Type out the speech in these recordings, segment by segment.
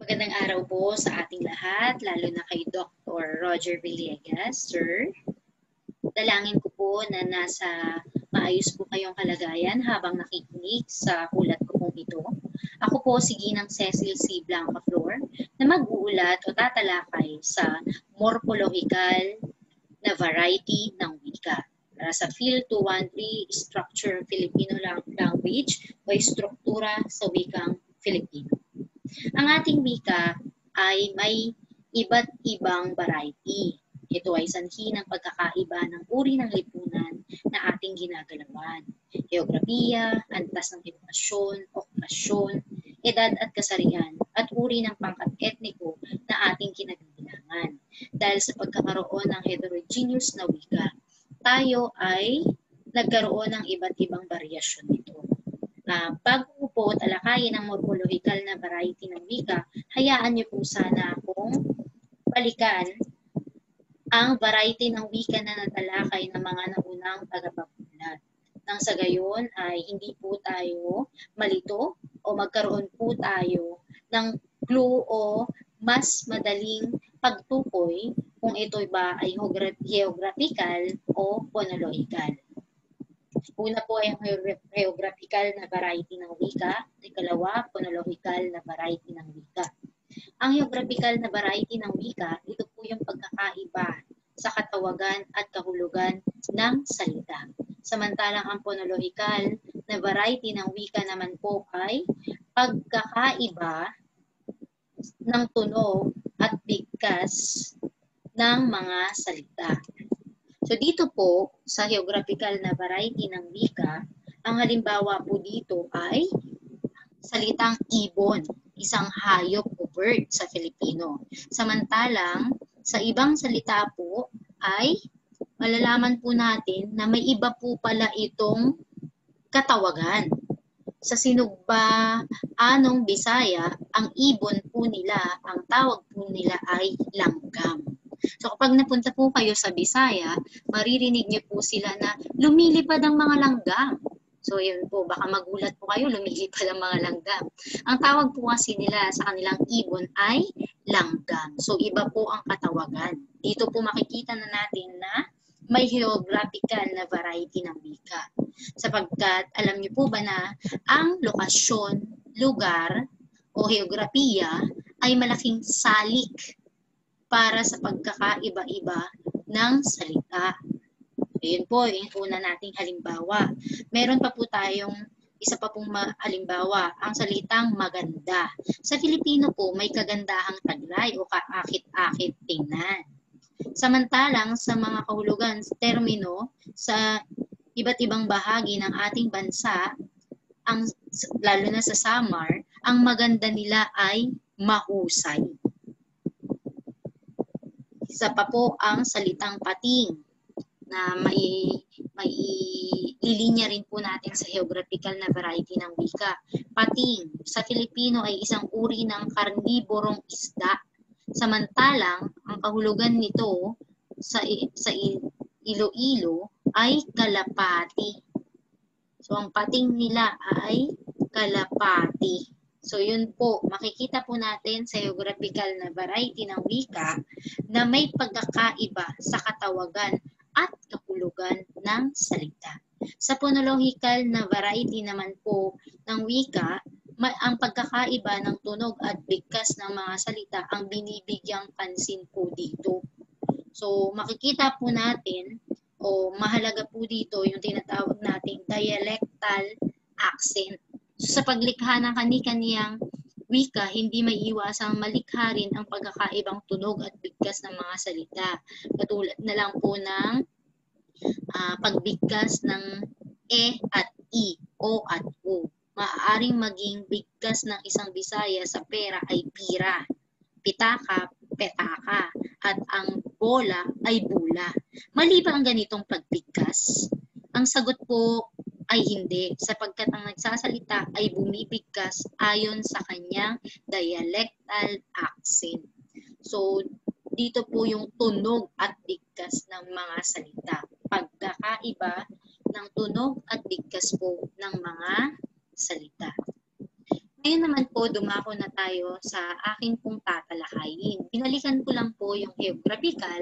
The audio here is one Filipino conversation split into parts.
Magandang araw po sa ating lahat, lalo na kay Dr. Roger Villegas, sir. Dalangin ko po na nasa maayos po kayong kalagayan habang nakikinig sa ulat ko pong ito. Ako po si Ginang Cecil C. Blanca Flor na mag-uulat o tatalakay sa morpholohikal na variety ng wika. Para sa Phil 213 Structure Filipino Language o Struktura sa Wikang Filipino. Ang ating wika ay may iba't ibang variety. Ito ay sanhi ng pagkakaiba ng uri ng lipunan na ating ginagalawan. Geografiya, antas ng edukasyon, okupasyon, edad at kasarian, at uri ng pangkat etniko na ating kinabibilangan. Dahil sa pagkakaroon ng heterogeneous na wika, tayo ay nagkaroon ng iba't ibang variasyon nito. Bago po talakayin ang morpholohikal na variety ng wika, hayaan niyo po sana akong balikan ang variety ng wika na natalakay ng mga naunang tagapagmulat. Nang sa gayon ay hindi po tayo malito o magkaroon po tayo ng clue o mas madaling pagtukoy kung ito ba ay geographical o phonological. Una po ay ang geographical na variety ng wika. Ikalawa, phonological na variety ng wika. Ang geographical na variety ng wika, ito po yung pagkakaiba sa katawagan at kahulugan ng salita. Samantalang ang phonological na variety ng wika naman po ay pagkakaiba ng tunog at bigkas ng mga salita. So dito po, sa geographical na variety ng wika, ang halimbawa po dito ay salitang ibon, isang hayop o bird sa Filipino. Samantalang, sa ibang salita po ay malalaman po natin na may iba po pala itong katawagan. Sa Sinugba, Anong, Bisaya, ang ibon po nila, ang tawag po nila ay langgam. So kapag napunta po kayo sa Bisaya, maririnig niyo po sila na lumilipad ang mga langgam. So yun po, baka magulat po kayo, lumilipad ang mga langgam. Ang tawag po kasi nila sa kanilang ibon ay langgam. So iba po ang katawagan. Dito po makikita na natin na may geographical na variety ng wika. Sapagkat alam niyo po ba na ang lokasyon, lugar o geografiya ay malaking salik para sa pagkakaiba-iba ng salita. Ayun po, yung una nating halimbawa. Meron pa po tayong isa pa pong halimbawa, ang salitang maganda. Sa Filipino po, may kagandahang taglay o kaakit-akit tingnan. Samantalang sa mga kahulugan, termino, sa iba't ibang bahagi ng ating bansa, lalo na sa Samar, ang maganda nila ay mahusay. Isa pa po ang salitang pating na may lilinya rin po natin sa geographical na variety ng wika. Pating sa Filipino ay isang uri ng karniborong isda. Samantalang ang kahulugan nito sa Iloilo ay kalapati. So ang pating nila ay kalapati. So yun po, makikita po natin sa geographical na variety ng wika na may pagkakaiba sa katawagan at kahulugan ng salita. Sa phonological na variety naman po ng wika, ang pagkakaiba ng tunog at bigkas ng mga salita ang binibigyang pansin po dito. So makikita po natin o mahalaga po dito yung tinatawag nating dialectal accent. So, sa paglikha ng kani-kaniyang wika, hindi may iwasang malikha rin ang pagkakaibang tunog at bigkas ng mga salita. Katulad na lang po ng pagbigkas ng e at i, o at u. Maaaring maging bigkas ng isang Bisaya sa pera ay pira, pitaka, petaka, at ang bola ay bula. Mali ba ang ganitong pagbigkas? Ang sagot po ay hindi, sapagkat ang nagsasalita ay bumibigkas ayon sa kanyang dialectal accent. So, dito po yung tunog at bigkas ng mga salita. Pagkakaiba ng tunog at bigkas po ng mga salita. Ngayon naman po, dumako na tayo sa akin pong tatalakayin. Binalikan ko lang po yung geographical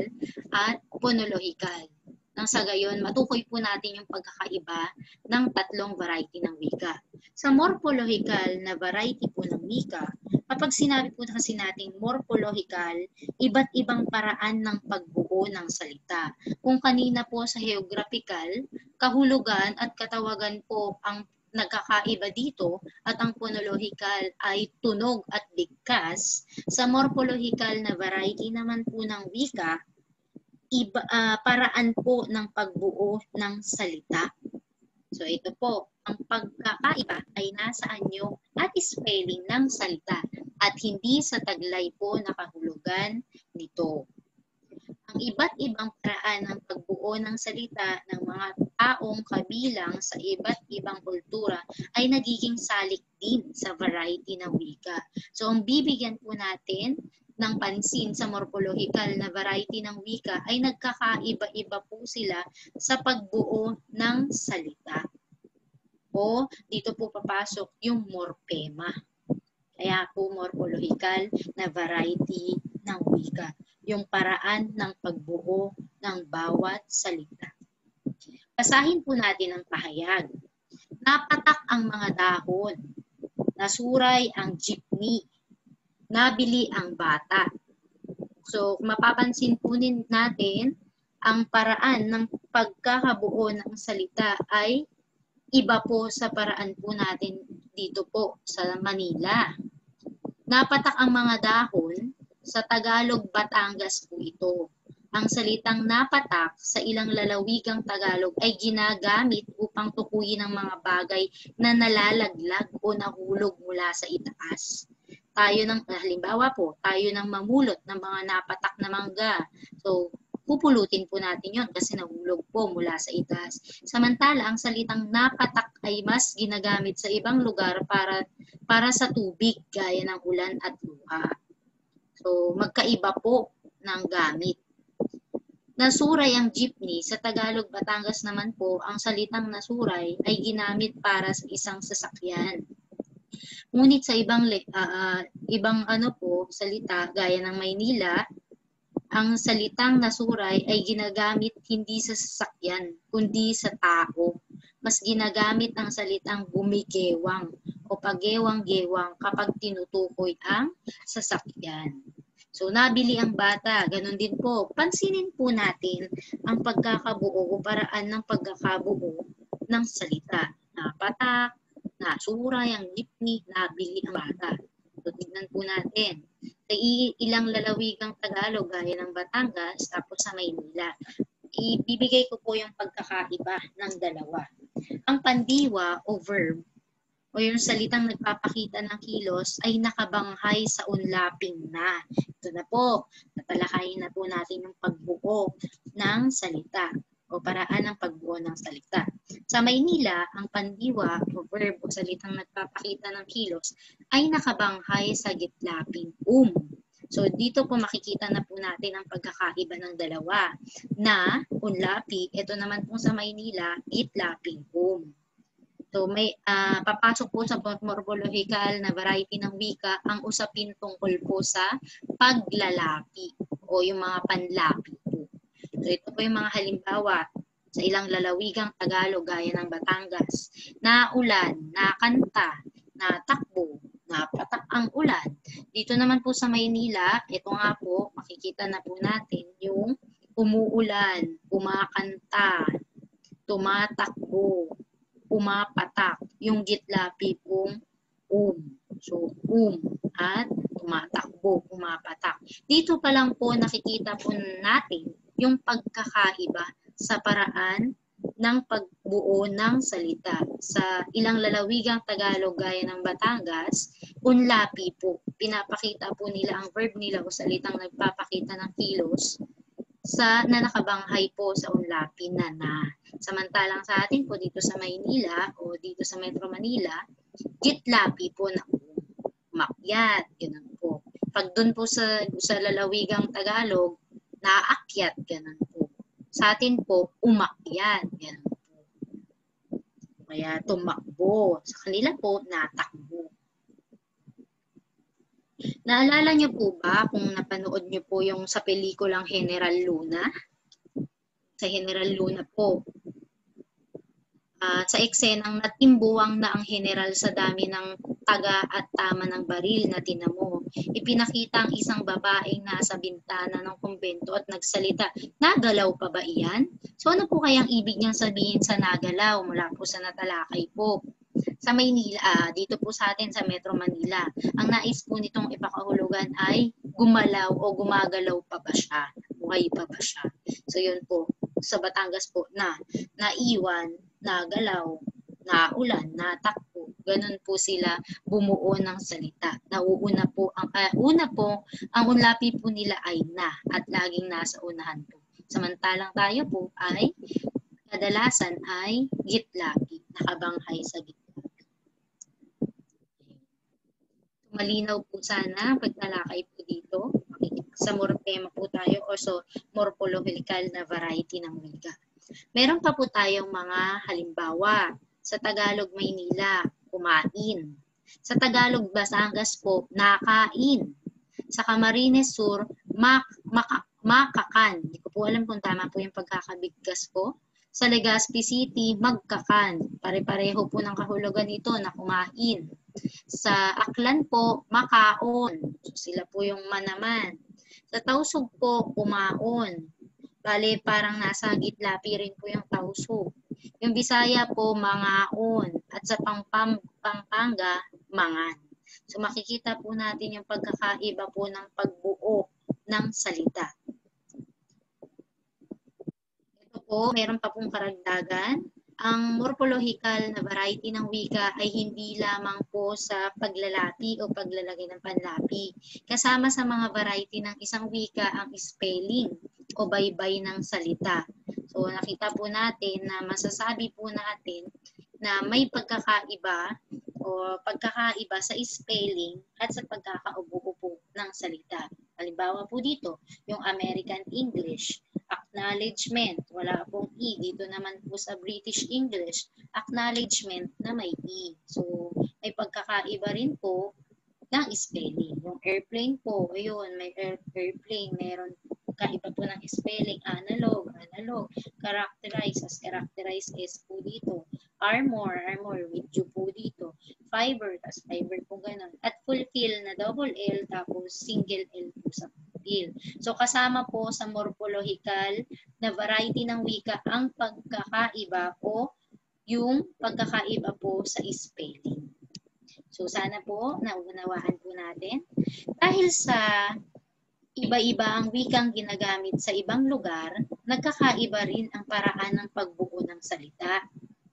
at phonological. Nang sa gayon, matukoy po natin yung pagkakaiba ng tatlong variety ng wika. Sa morphological na variety po ng wika, kapag sinabi po kasi nating morphological, iba't ibang paraan ng pagbuo ng salita. Kung kanina po sa geographical, kahulugan at katawagan po ang nagkakaiba dito at ang phonological ay tunog at bigkas, sa morphological na variety naman po ng wika, paraan po ng pagbuo ng salita. So ito po, ang pagkakaiba ay nasa anyo at spelling ng salita at hindi sa taglay po na kahulugan nito. Ang iba't ibang paraan ng pagbuo ng salita ng mga taong kabilang sa iba't ibang kultura ay nagiging salik din sa variety ng wika. So ang bibigyan po natin ng pansin sa morphological na variety ng wika ay nagkakaiba-iba po sila sa pagbuo ng salita. O dito po papasok yung morphema. Kaya po morphological na variety ng wika, yung paraan ng pagbuo ng bawat salita. Basahin po natin ang pahayag. Napatak ang mga dahon, nasuray ang jeepney, nabili ang bata. So, mapapansin po natin, ang paraan ng pagkakabuo ng salita ay iba po sa paraan po natin dito po sa Manila. Napatak ang mga dahon, sa Tagalog, Batangas po ito. Ang salitang napatak sa ilang lalawigang Tagalog ay ginagamit upang tukuyin ang mga bagay na nalalaglag o nahulog mula sa itaas. Halimbawa po, tayo nang mamulot ng mga napatak na mangga. So, pupulutin po natin yon kasi nahulog po mula sa itaas. Samantala, ang salitang napatak ay mas ginagamit sa ibang lugar para sa tubig gaya ng ulan at luha. So, magkaiba po ng gamit. Nasuray ang jeepney. Sa Tagalog, Batangas naman po, ang salitang nasuray ay ginamit para sa isang sasakyan. Ngunit sa ibang salita gaya ng Maynila, ang salitang nasuray ay ginagamit hindi sa sasakyan, kundi sa tao. Mas ginagamit ang salitang gumigewang o pagewang-gewang kapag tinutukoy ang sasakyan. So, nabili ang bata. Ganun din po. Pansinin po natin ang pagkakabuo o paraan ng pagkakabuo ng salita. Napatak, nasuray ang jeepney, nabili ang bata. So, tignan po natin. Sa ilang lalawigang Tagalog gaya ng Batangas tapos sa Maynila. Ibibigay ko po yung pagkakaiba ng dalawa. Ang pandiwa o verb o yung salitang nagpapakita ng kilos ay nakabanghay sa unlaping na. Ito na po, natalakayin na po natin yung pagbuo ng salita o paraan ng pagbuo ng salita. Sa Maynila, ang pandiwa o verb o salitang nagpapakita ng kilos ay nakabanghay sa gitlaping So dito po makikita na po natin ang pagkakaiba ng dalawa na unlapi, ito naman po sa Maynila, gitlaping So may papasok po sa morphological na variety ng wika ang usapin tungkol po sa paglalapi o yung mga panlapi po. So ito po yung mga halimbawa sa ilang lalawigang Tagalog gaya ng Batangas. Naulan, nakanta, natakbo, napatak ang ulan. Dito naman po sa Maynila, ito nga po, makikita na po natin yung umuulan, kumakanta, tumatakbo, pumapatak, yung gitlapi pong So, at tumatakbo, pumapatak. Dito pa lang po nakikita po natin yung pagkakaiba sa paraan ng pagbuo ng salita. Sa ilang lalawigang Tagalog gaya ng Batangas, unlapi po. Pinapakita po nila ang verb nila o salitang nagpapakita ng kilos na nakabanghay po sa unlapi na. Samantalang sa atin po dito sa Maynila o dito sa Metro Manila, gitlapi po na umakyat, ganun po. Pag doon po sa lalawigang Tagalog, naakyat, ganun po. Sa atin po, umakyat, ganun po. Kaya tumakbo. Sa kanila po, natakbo. Naalala niyo po ba kung napanood niyo po yung sa pelikulang General Luna? Sa General Luna po, sa eksenang natimbuwang na ang general sa dami ng taga at tama ng baril na tinamo. Ipinakita ang isang babaeng nasa bintana ng kumbento at nagsalita, "Nagalaw pa ba iyan?" So ano po kayang ibig niyang sabihin sa nagalaw mula po sa natalakay po? Sa Maynila, dito po sa atin sa Metro Manila, ang nais po nitong ipakahulugan ay gumalaw o gumagalaw pa ba siya? Buhay pa ba siya? So yun po, sa Batangas po na naiwan, nagalaw, naulan, natakbo. Ganun po sila bumuo ng salita. Nauuna po ang unlapi po nila ay na at laging nasa unahan po. Samantalang tayo po ay kadalasan ay gitlapi, nakabanghay sa gitlapi. Malinaw po sana pagtalakay po dito. Sa mortema po tayo o so morphological na variety ng wika. Meron pa po tayong mga halimbawa. Sa Tagalog, Maynila, kumain. Sa Tagalog, Batangas po, nakain. Sa Camarines Sur, makakan. Hindi ko po alam kung tama po yung pagkakabigkas ko. Sa Legazpi City, magkakan. Pare-pareho po ng kahulugan nito na kumain. Sa Aklan po, makaon. So, sila po yung manaman. Sa Tausug po, kumaon. Bale, parang nasa gitlapi rin po yung Tausug. Yung Bisaya po, mangaon. At sa Pampanga, mangan. So makikita po natin yung pagkakaiba po ng pagbuo ng salita. Ito po, meron pa pong karagdagan. Ang morphological na variety ng wika ay hindi lamang po sa paglalapi o paglalagay ng panlapi. Kasama sa mga variety ng isang wika ang spelling o baybay ng salita. So nakita po natin na masasabi po natin na may pagkakaiba o pagkakaiba sa spelling at sa pagkakaubo-ubo ng salita. Halimbawa po dito, yung American English, acknowledgement, wala pong E. Dito naman po sa British English, acknowledgement na may E. So, may pagkakaiba rin po ng spelling. Yung airplane po, ayun, may airplane, meron kaiba po ng spelling, analog, characterize, as characterize is po dito. Armor with you po dito. Fiber, tas fiber po ganun. At fulfill na double L, tapos single L po sa fulfill. So, kasama po sa morphological na variety ng wika ang pagkakaiba o yung pagkakaiba po sa spelling. So, sana po naunawaan po natin. Dahil sa iba-iba ang wikang ginagamit sa ibang lugar, nagkakaiba rin ang paraan ng pagbuo ng salita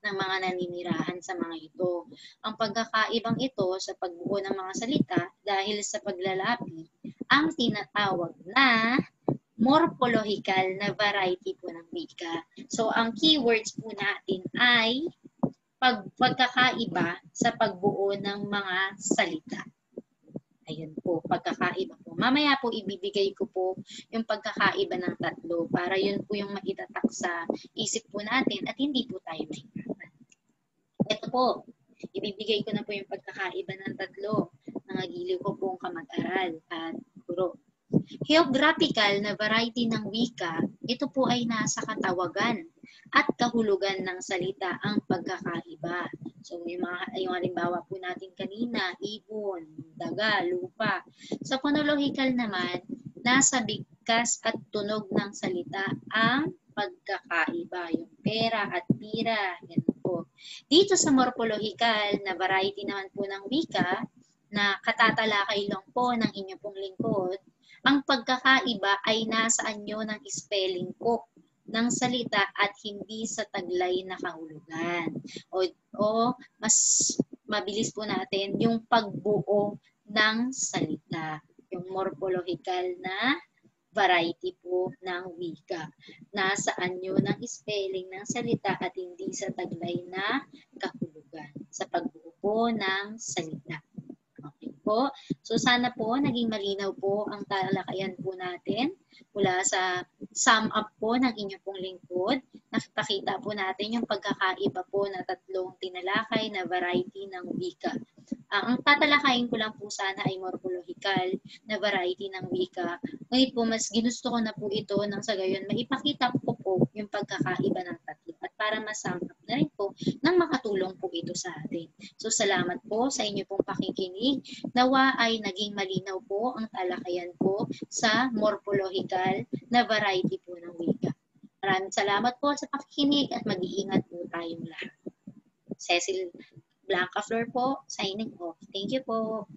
ng mga naninirahan sa mga ito. Ang pagkakaibang ito sa pagbuo ng mga salita dahil sa paglalapi ang tinatawag na morphological na variety po ng wika. So, ang keywords po natin ay pagkakaiba sa pagbuo ng mga salita. Ayun po, pagkakaiba po. Mamaya po ibibigay ko po yung pagkakaiba ng tatlo para yun po yung maitatak sa isip po natin at hindi po tayo mahirapan. Ito po, ibibigay ko na po yung pagkakaiba ng tatlo. Nangagiliw ko pong kamag-aral at guro. Geographical na variety ng wika, ito po ay nasa katawagan at kahulugan ng salita ang pagkakaiba. So, yung halimbawa po natin kanina, ibon, daga, lupa. Sa phonological naman, nasa bigkas at tunog ng salita ang pagkakaiba. Yung pera at pira, yan po. Dito sa morphological na variety naman po ng wika, na katatalakay lang po ng inyo pong lingkod, ang pagkakaiba ay nasa anyo ng spelling po ng salita at hindi sa taglay na kahulugan. O mas mabilis po natin yung pagbuo ng salita. Yung morphological na variety po ng wika. Nasa anyo ng spelling ng salita at hindi sa taglay na kahulugan. Sa pagbuo po ng salita. Okay po. So sana po naging malinaw po ang talakayan po natin mula sa sum up po ng inyong pong lingkod. Nakipakita po natin yung pagkakaiba po na tatlong tinalakay na variety ng wika. Ang tatalakayin ko lang po sana ay morpolohikal na variety ng wika. Ngunit po mas ginusto ko na po ito nang sa gayon maipakita ko po yung pagkakaiba ng tatlo at para masangkap na rin po nang makatulong po ito sa atin. So salamat po sa inyo pong pakikinig. Nawa ay naging malinaw po ang talakayan ko sa morpolohikal na variety po ng wika. Maraming salamat po sa pakikinig at mag-iingat po tayong lahat. Cecil Blanca Flor po, signing off. Thank you po.